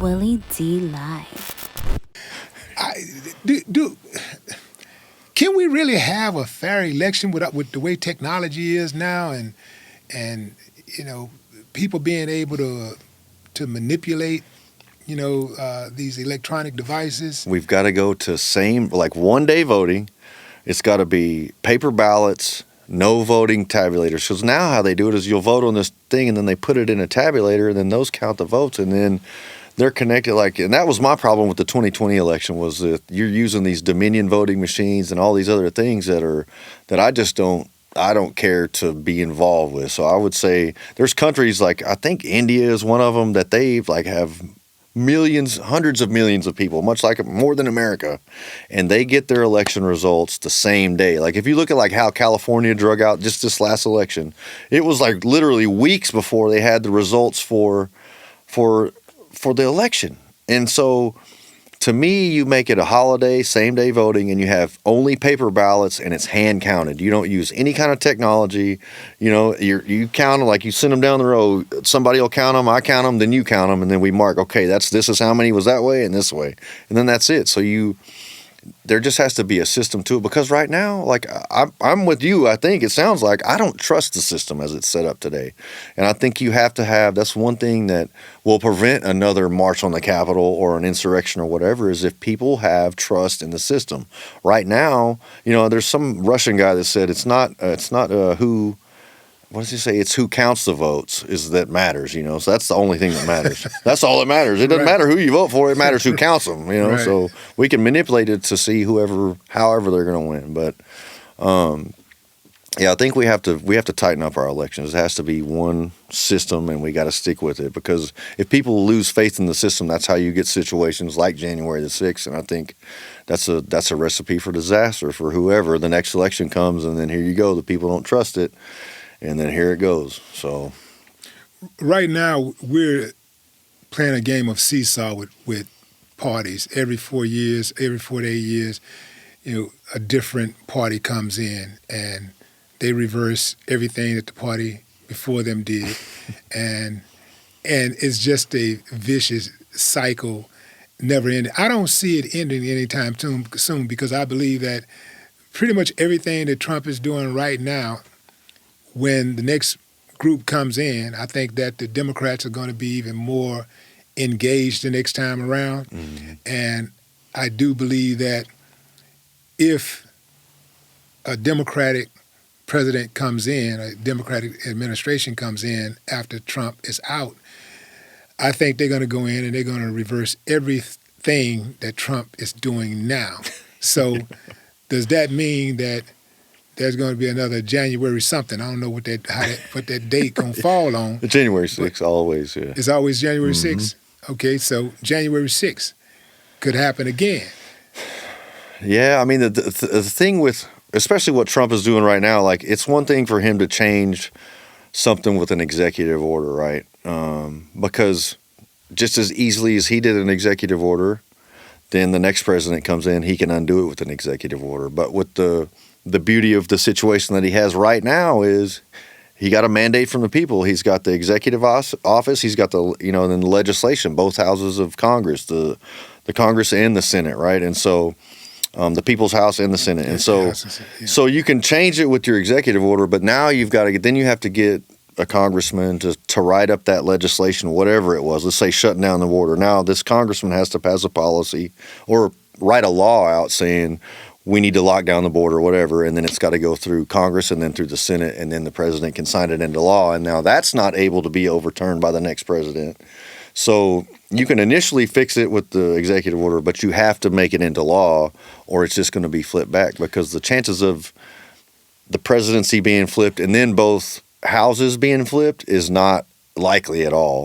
Willie D. Live. Can we really have a fair election with the way technology is now, and people being able to manipulate these electronic devices? We've got to go to like 1 day voting. It's got to be paper ballots, no voting tabulators. Because now how they do it is you'll vote on this thing and then they put it in a tabulator and then those count the votes and then they're connected. And that was my problem with the 2020 election was that you're using these Dominion voting machines and all these other things that I don't care to be involved with. So I would say there's countries like I think India is one of them that they have millions, hundreds of millions of people, much like more than America, and they get their election results the same day. Like if you look at how California drug out just this last election, it was like literally weeks before they had the results for the election. And so to me, you make it a holiday, same day voting, and you have only paper ballots and it's hand counted. You don't use any kind of technology. You count them like you send them down the road. Somebody will count them, I count them, then you count them, and then we mark, okay, this is how many was that way and this way. And then that's it. So there just has to be a system to it because right now, I'm with you. I think it sounds like I don't trust the system as it's set up today. And I think you have to that's one thing that will prevent another march on the Capitol or an insurrection or whatever is if people have trust in the system. Right now, there's some Russian guy that said it's not who. What does he say? It's who counts the votes that matters, So that's the only thing that matters. That's all that matters. It doesn't matter who you vote for. It matters who counts them, Right. So we can manipulate it to see however they're going to win. But, I think we have to tighten up our elections. It has to be one system, and we got to stick with it because if people lose faith in the system, that's how you get situations like January the 6th. And I think that's a recipe for disaster for whoever the next election comes, and then here you go. The people don't trust it. And then here it goes. So, right now we're playing a game of seesaw with parties. Every 4 years, every 4 to 8 years, a different party comes in and they reverse everything that the party before them did, and it's just a vicious cycle, never ending. I don't see it ending anytime soon because I believe that pretty much everything that Trump is doing right now. When the next group comes in, I think that the Democrats are going to be even more engaged the next time around. Mm-hmm. And I do believe that if a Democratic president comes in, a Democratic administration comes in after Trump is out, I think they're going to go in and they're going to reverse everything that Trump is doing now. So does that mean that there's going to be another January something? I don't know what that date going to fall on. January 6th, always, yeah. It's always January 6th? Okay, so January 6th could happen again. Yeah, I mean, the thing with, especially what Trump is doing right now, it's one thing for him to change something with an executive order, right? Because just as easily as he did an executive order, then the next president comes in, he can undo it with an executive order. But with the beauty of the situation that he has right now is he got a mandate from the people. He's got the executive office. He's got then the legislation, both houses of Congress, the Congress and the Senate, right? And so the people's house and the Senate. And so you can change it with your executive order, but now you have to get a congressman to write up that legislation, whatever it was. Let's say shutting down the border. Now this congressman has to pass a policy or write a law out saying we need to lock down the border or whatever, and then it's got to go through Congress and then through the Senate, and then the president can sign it into law. And now that's not able to be overturned by the next president. So you can initially fix it with the executive order, but you have to make it into law or it's just going to be flipped back because the chances of the presidency being flipped and then both houses being flipped is not likely at all.